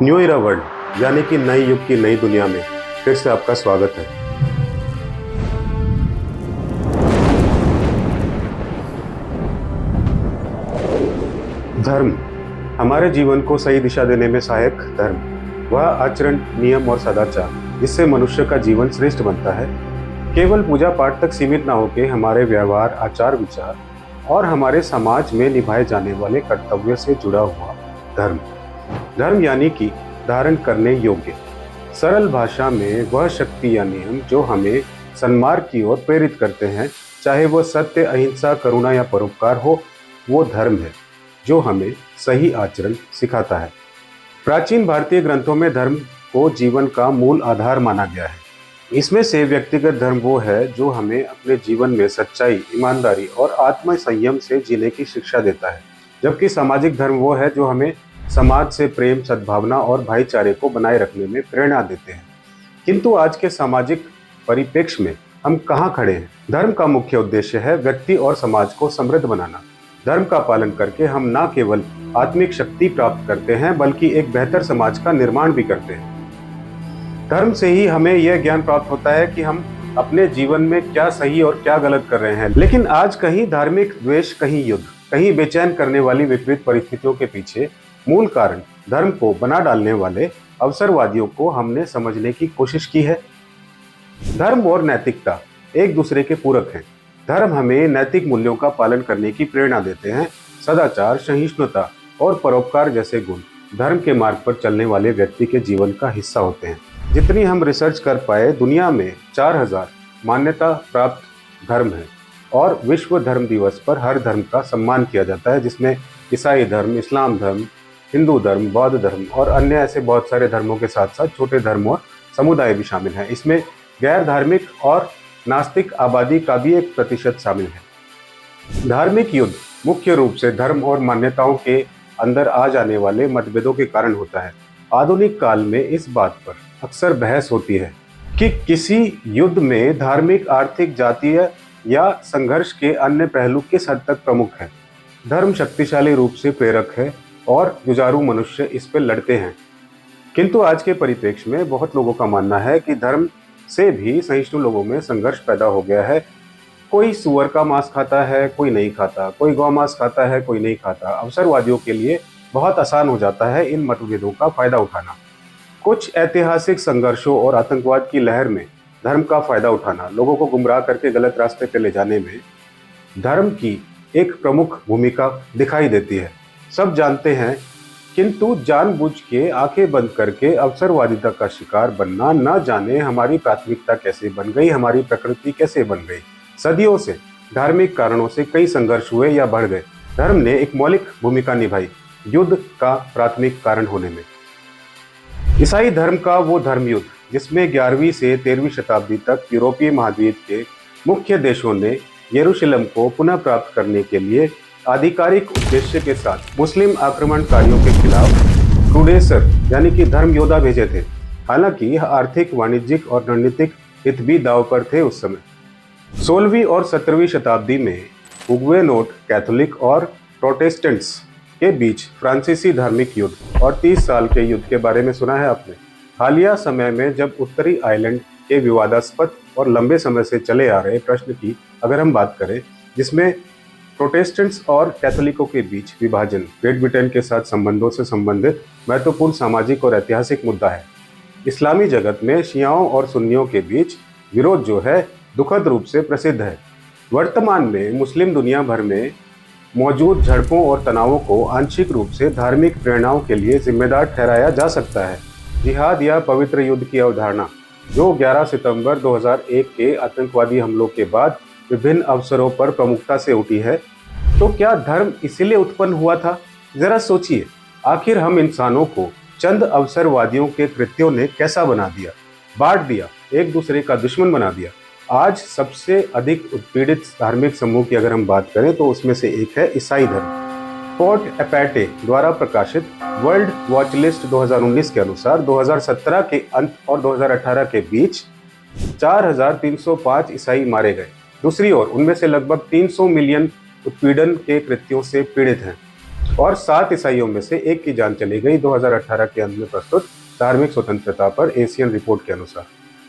New Ira world यानी कि नए युग की नई दुनिया में फिर से आपका स्वागत है। धर्म हमारे जीवन को सही दिशा देने में सहायक धर्म वह आचरण, नियम और सदाचार जिससे मनुष्य का जीवन श्रेष्ठ बनता है। केवल पूजा पाठ तक सीमित ना होकर हमारे व्यवहार, आचार विचार और हमारे समाज में निभाए जाने वाले कर्तव्य से जुड़ा हुआ धर्म। धर्म यानी कि धारण करने योग्य। सरल भाषा में वह शक्ति या नियम जो हमें सन्मार्ग की ओर प्रेरित करते हैं, चाहे वह सत्य, अहिंसा, करुणा या परोपकार हो, वो धर्म है जो हमें सही आचरण सिखाता है। प्राचीन भारतीय ग्रंथों में धर्म को जीवन का मूल आधार माना गया है। इसमें से व्यक्तिगत धर्म वो है जो हमें अपने जीवन में सच्चाई, ईमानदारी और आत्म संयम से जीने की शिक्षा देता है, जबकि सामाजिक धर्म वो है जो हमें समाज से प्रेम, सद्भावना और भाईचारे को बनाए रखने में प्रेरणा देते हैं। किंतु आज के सामाजिक परिप्रेक्ष्य में हम कहाँ खड़े हैं? धर्म का मुख्य उद्देश्य है व्यक्ति और समाज को समृद्ध बनाना। धर्म का पालन करके हम न केवल आत्मिक शक्ति प्राप्त करते हैं बल्कि एक बेहतर समाज का निर्माण भी करते हैं। धर्म से ही हमें यह ज्ञान प्राप्त होता है कि हम अपने जीवन में क्या सही और क्या गलत कर रहे हैं। लेकिन आज कहीं धार्मिक द्वेष, कहीं युद्ध, कहीं बेचैन करने वाली विपरीत परिस्थितियों के पीछे मूल कारण धर्म को बना डालने वाले अवसरवादियों को हमने समझने की कोशिश की है। धर्म और नैतिकता एक दूसरे के पूरक हैं। धर्म हमें नैतिक मूल्यों का पालन करने की प्रेरणा देते हैं। सदाचार, सहिष्णुता और परोपकार जैसे गुण धर्म के मार्ग पर चलने वाले व्यक्ति के जीवन का हिस्सा होते हैं। जितनी हम रिसर्च कर पाए, दुनिया में 4000 मान्यता प्राप्त धर्म है और विश्व धर्म दिवस पर हर धर्म का सम्मान किया जाता है, जिसमें ईसाई धर्म, इस्लाम धर्म, हिंदू धर्म, बौद्ध धर्म और अन्य ऐसे बहुत सारे धर्मों के साथ साथ छोटे धर्म और समुदाय भी शामिल हैं। इसमें गैर धार्मिक और नास्तिक आबादी का भी 1% शामिल है। धार्मिक युद्ध मुख्य रूप से धर्म और मान्यताओं के अंदर आ जाने वाले मतभेदों के कारण होता है। आधुनिक काल में इस बात पर अक्सर बहस होती है कि किसी युद्ध में धार्मिक, आर्थिक, जातीय या संघर्ष के अन्य पहलू किस हद तक प्रमुख है। धर्म शक्तिशाली रूप से प्रेरक है और जुझारू मनुष्य इस पर लड़ते हैं। किंतु आज के परिप्रेक्ष्य में बहुत लोगों का मानना है कि धर्म से भी सहिष्णु लोगों में संघर्ष पैदा हो गया है। कोई सुअर का मांस खाता है, कोई नहीं खाता, कोई गौ मांस खाता है, कोई नहीं खाता। अवसरवादियों के लिए बहुत आसान हो जाता है इन मतभेदों का फायदा उठाना। कुछ ऐतिहासिक संघर्षों और आतंकवाद की लहर में धर्म का फायदा उठाना, लोगों को गुमराह करके गलत रास्ते पर ले जाने में धर्म की एक प्रमुख भूमिका दिखाई देती है। सब जानते हैं, किंतु जानबूझ के आंखें बंद करके अवसरवादिता का शिकार बनना, न जाने हमारी प्राथमिकता कैसे बन गई, हमारी प्रकृति कैसे बन गई। सदियों से धार्मिक कारणों से कई संघर्ष हुए या बढ़ गए। धर्म ने एक मौलिक भूमिका निभाई युद्ध का प्राथमिक कारण होने में। ईसाई धर्म का वो धर्म युद्ध जिसमें 11वीं से 13वीं शताब्दी तक यूरोपीय महाद्वीप के मुख्य देशों ने यरूशलेम को पुनः प्राप्त करने के लिए आधिकारिक उद्देश्य के साथ मुस्लिम आक्रमणकारियों के खिलाफ क्रूसेडर यानी कि धर्म योद्धा भेजे थे। हालांकि यह आर्थिक, वाणिज्यिक और रणनीतिक हित भी दांव पर थे उस समय। 16वीं और 17वीं शताब्दी में हुगेनोट, कैथोलिक और प्रोटेस्टेंट्स के बीच फ्रांसीसी धार्मिक युद्ध और 30 साल के युद्ध के बारे में सुना है आपने। हालिया समय में जब उत्तरी आयरलैंड के विवादास्पद और लंबे समय से चले आ रहे प्रश्न की अगर हम बात करें, जिसमें प्रोटेस्टेंट्स और कैथोलिकों के बीच विभाजन ग्रेट ब्रिटेन के साथ संबंधों से संबंधित महत्वपूर्ण सामाजिक और ऐतिहासिक मुद्दा है। इस्लामी जगत में शियाओं और सुन्नियों के बीच विरोध जो है दुखद रूप से प्रसिद्ध है। वर्तमान में मुस्लिम दुनिया भर में मौजूद झड़पों और तनावों को आंशिक रूप से धार्मिक प्रेरणाओं के लिए जिम्मेदार ठहराया जा सकता है। जिहाद या पवित्र युद्ध की अवधारणा जो 11 सितंबर 2001 के आतंकवादी हमलों के बाद विभिन्न अवसरों पर प्रमुखता से उठी है, तो क्या धर्म इसीलिए उत्पन्न हुआ था? जरा सोचिए, आखिर हम इंसानों को चंद अवसरवादियों के कृत्यों ने कैसा बना दिया, बांट दिया, एक दूसरे का दुश्मन बना दिया। आज सबसे अधिक उत्पीड़ित धार्मिक समूह की अगर हम बात करें तो उसमें से एक है ईसाई धर्म। पोर्ट एपैटे द्वारा प्रकाशित वर्ल्ड वॉच लिस्ट 2019 के अनुसार 2017 के अंत और 2018 के बीच 4305 ईसाई मारे गए। दूसरी ओर उनमें से लगभग 300 मिलियन उत्पीड़न के कृत्यों से पीड़ित हैं। और 7 ईसाइयों में से एक की जान चली गई 2018 के अंत में प्रस्तुत धार्मिक स्वतंत्रता पर एशियन रिपोर्ट के अनुसार।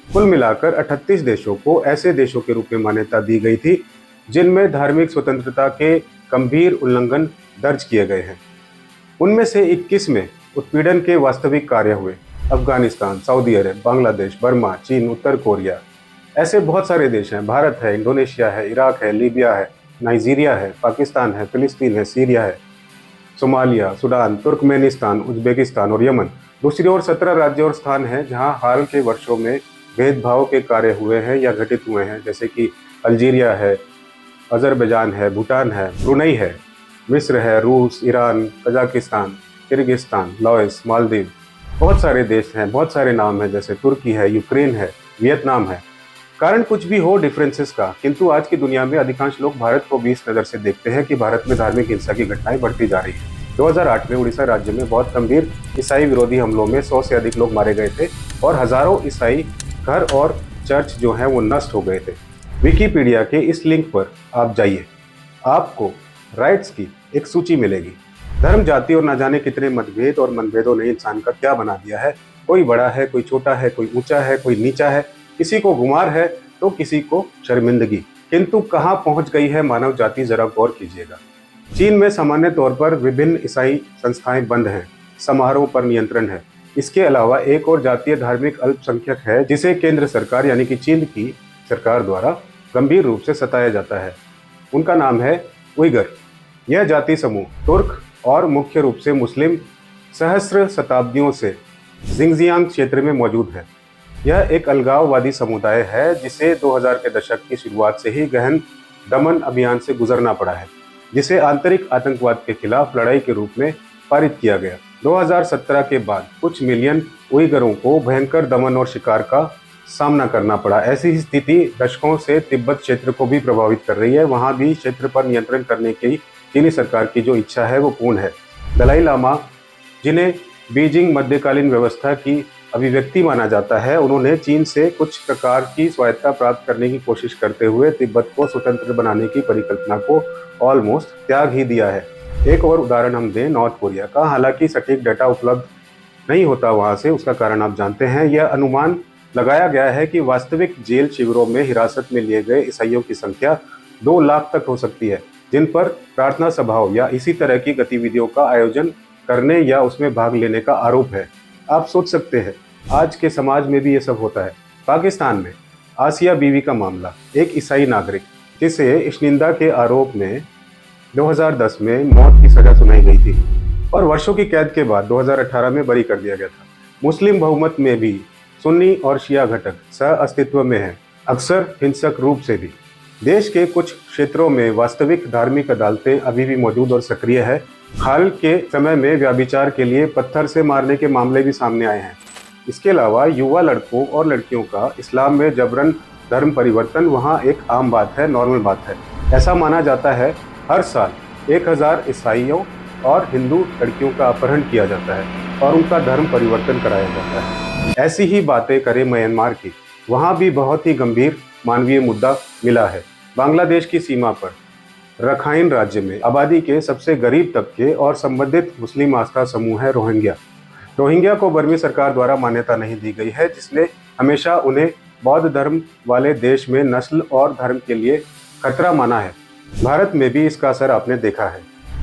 कुल मिलाकर 38 देशों को ऐसे देशों के रूप में मान्यता दी गई थी जिनमें धार्मिक स्वतंत्रता के गंभीर उल्लंघन दर्ज किए गए हैं। उनमें से 21 में उत्पीड़न के वास्तविक कार्य हुए। अफगानिस्तान, सऊदी अरब, बांग्लादेश, बर्मा, चीन, उत्तर कोरिया, ऐसे बहुत सारे देश हैं। भारत है, इंडोनेशिया है, इराक है, लीबिया है, नाइजीरिया है, पाकिस्तान है, फिलिस्तीन है, सीरिया है, सोमालिया, सूडान, तुर्कमेनिस्तान, उज्बेकिस्तान और यमन। दूसरी ओर 17 राज्य और स्थान हैं जहां हाल के वर्षों में भेदभाव के कार्य हुए हैं या घटित हुए हैं, जैसे कि अल्जीरिया है, अजरबैजान है, भूटान है, ब्रुनई है, मिस्र है, रूस, Iran, Kazakhstan, Kyrgyzstan, Laos, Maldives. बहुत सारे देश हैं, बहुत सारे नाम हैं, जैसे तुर्की है, यूक्रेन है, वियतनाम है। कारण कुछ भी हो डिफरेंसेस का, किंतु आज की दुनिया में अधिकांश लोग भारत को भी इस नज़र से देखते हैं कि भारत में धार्मिक हिंसा की घटनाएं बढ़ती जा रही हैं। 2008 में उड़ीसा राज्य में बहुत गंभीर ईसाई विरोधी हमलों में 100 से अधिक लोग मारे गए थे और हजारों ईसाई घर और चर्च जो हैं वो नष्ट हो गए थे। विकिपीडिया के इस लिंक पर आप जाइए, आपको राइट्स की एक सूची मिलेगी। धर्म, जाति और न जाने कितने मतभेद और मनभेदों ने इंसान का क्या बना दिया है। कोई बड़ा है, कोई छोटा है, कोई ऊंचा है, कोई नीचा है, किसी को गुमार है तो किसी को शर्मिंदगी। किंतु कहाँ पहुंच गई है मानव जाति, जरा गौर कीजिएगा। चीन में सामान्य तौर पर विभिन्न ईसाई संस्थाएं बंद हैं, समारोह पर नियंत्रण है। इसके अलावा एक और जातीय धार्मिक अल्पसंख्यक है जिसे केंद्र सरकार यानी कि चीन की सरकार द्वारा गंभीर रूप से सताया जाता है। उनका नाम है उइगर। यह जाति समूह तुर्क और मुख्य रूप से मुस्लिम सहस्र शताब्दियों से जिंगजियांग क्षेत्र में मौजूद है। यह एक अलगाववादी समुदाय है जिसे 2000 के दशक की शुरुआत से ही गहन दमन अभियान से गुजरना पड़ा है, जिसे आंतरिक आतंकवाद के खिलाफ लड़ाई के रूप में पारित किया गया। 2017 के बाद कुछ मिलियन उइगरों को भयंकर दमन और शिकार का सामना करना पड़ा। ऐसी ही स्थिति दशकों से तिब्बत क्षेत्र को भी प्रभावित कर रही है। वहां भी क्षेत्र पर नियंत्रण करने की चीनी सरकार की जो इच्छा है वो पूर्ण है। दलाई लामा, जिन्हें बीजिंग मध्यकालीन व्यवस्था की अभिव्यक्ति माना जाता है, उन्होंने चीन से कुछ प्रकार की स्वायत्तता प्राप्त करने की कोशिश करते हुए तिब्बत को स्वतंत्र बनाने की परिकल्पना को ऑलमोस्ट त्याग ही दिया है। एक और उदाहरण हम दें नॉर्थ कोरिया का। हालांकि सटीक डाटा उपलब्ध नहीं होता वहां से, उसका कारण आप जानते हैं। यह अनुमान लगाया गया है कि वास्तविक जेल शिविरों में हिरासत में लिए गए ईसाइयों की संख्या 2 लाख तक हो सकती है, जिन पर प्रार्थना सभाओं या इसी तरह की गतिविधियों का आयोजन करने या उसमें भाग लेने का आरोप है। आप सोच सकते हैं आज के समाज में भी ये सब होता है। पाकिस्तान में आसिया बीवी का मामला, एक ईसाई नागरिक जिसे इश्निंदा के आरोप में 2010 में मौत की सजा सुनाई गई थी और वर्षों की कैद के बाद 2018 में बरी कर दिया गया था। मुस्लिम बहुमत में भी सुन्नी और शिया घटक सह अस्तित्व में हैं, अक्सर हिंसक रूप से भी। देश के कुछ क्षेत्रों में वास्तविक धार्मिक अदालतें अभी भी मौजूद और सक्रिय है। हाल के समय में व्यभिचार के लिए पत्थर से मारने के मामले भी सामने आए हैं। इसके अलावा युवा लड़कों और लड़कियों का इस्लाम में जबरन धर्म परिवर्तन वहाँ एक आम बात है, नॉर्मल बात है। ऐसा माना जाता है हर साल 1000 ईसाइयों और हिंदू लड़कियों का अपहरण किया जाता है और उनका धर्म परिवर्तन कराया जाता है। ऐसी ही बातें करें म्यांमार की, वहाँ भी बहुत ही गंभीर मानवीय मुद्दा मिला है। बांग्लादेश की सीमा पर रखाइन राज्य में आबादी के सबसे गरीब तबके और संबंधित मुस्लिम आस्था समूह है रोहिंग्या। रोहिंग्या को बर्मी सरकार द्वारा मान्यता नहीं दी गई है, जिसने हमेशा उन्हें बौद्ध धर्म वाले देश में नस्ल और धर्म के लिए खतरा माना है। भारत में भी इसका असर आपने देखा है।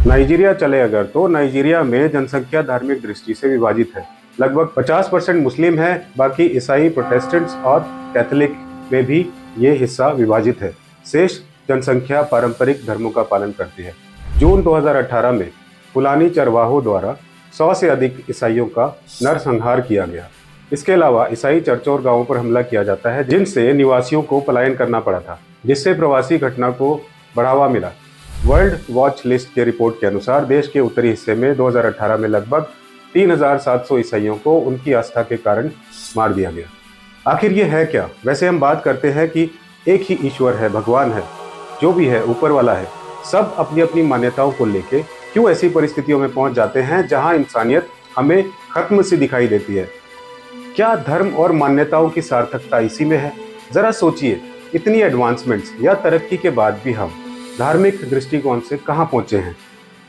नाइजीरिया चले अगर, तो नाइजीरिया में जनसंख्या धार्मिक दृष्टि से विभाजित है। लगभग 50% मुस्लिम है, बाकी ईसाई, प्रोटेस्टेंट्स और कैथोलिक में भी ये हिस्सा विभाजित है। शेष जनसंख्या पारंपरिक धर्मों का पालन करती है। जून 2018 में फुलानी चरवाहों द्वारा 100 से अधिक ईसाइयों का नरसंहार किया गया। इसके अलावा ईसाई चर्चों और गांवों पर हमला किया जाता है, जिनसे निवासियों को पलायन करना पड़ा था, जिससे प्रवासी घटना को बढ़ावा मिला। वर्ल्ड वॉच लिस्ट के रिपोर्ट के अनुसार देश के उत्तरी हिस्से में 2018 में लगभग 3700 ईसाइयों को उनकी आस्था के कारण मार दिया गया। आखिर ये है क्या? वैसे हम बात करते हैं कि एक ही ईश्वर है, भगवान है, जो भी है ऊपर वाला है। सब अपनी अपनी मान्यताओं को लेके क्यों ऐसी परिस्थितियों में पहुंच जाते हैं जहां इंसानियत हमें खत्म सी दिखाई देती है? क्या धर्म और मान्यताओं की सार्थकता इसी में है? जरा सोचिए, इतनी एडवांसमेंट्स या तरक्की के बाद भी हम धार्मिक दृष्टिकोण से कहां पहुंचे हैं?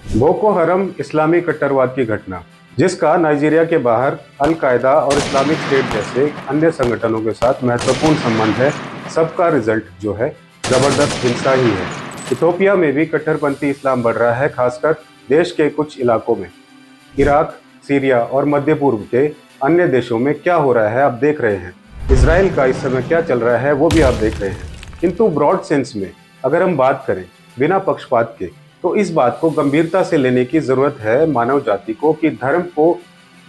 बोको हरम इस्लामी कट्टरवाद की घटना, जिसका नाइजीरिया के बाहर अल कायदा और इस्लामिक स्टेट जैसे अन्य संगठनों के साथ महत्वपूर्ण संबंध है, सबका रिजल्ट जो है जबरदस्त हिंसा ही है। इथोपिया में भी कट्टरपंथी इस्लाम बढ़ रहा है, खासकर देश के कुछ इलाकों में। इराक, सीरिया और मध्य पूर्व के अन्य देशों में क्या हो रहा है आप देख रहे हैं। इसराइल का इस समय क्या चल रहा है वो भी आप देख रहे हैं। किंतु ब्रॉड सेंस में अगर हम बात करें बिना पक्षपात के, तो इस बात को गंभीरता से लेने की जरूरत है मानव जाति को कि धर्म को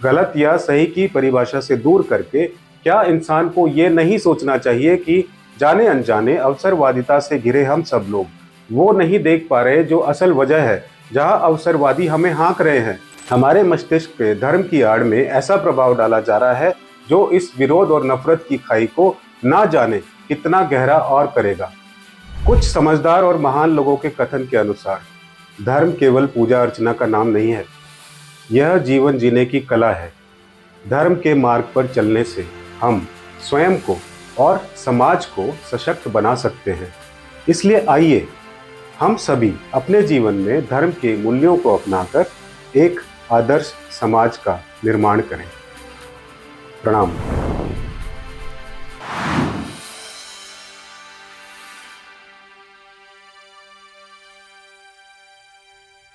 गलत या सही की परिभाषा से दूर करके क्या इंसान को ये नहीं सोचना चाहिए कि जाने अनजाने अवसरवादिता से घिरे हम सब लोग वो नहीं देख पा रहे जो असल वजह है, जहां अवसरवादी हमें हाँक रहे हैं। हमारे मस्तिष्क पे धर्म की आड़ में ऐसा प्रभाव डाला जा रहा है जो इस विरोध और नफरत की खाई को ना जाने कितना गहरा और करेगा। कुछ समझदार और महान लोगों के कथन के अनुसार धर्म केवल पूजा अर्चना का नाम नहीं है, यह जीवन जीने की कला है। धर्म के मार्ग पर चलने से हम स्वयं को और समाज को सशक्त बना सकते हैं। इसलिए आइए हम सभी अपने जीवन में धर्म के मूल्यों को अपनाकर एक आदर्श समाज का निर्माण करें। प्रणाम।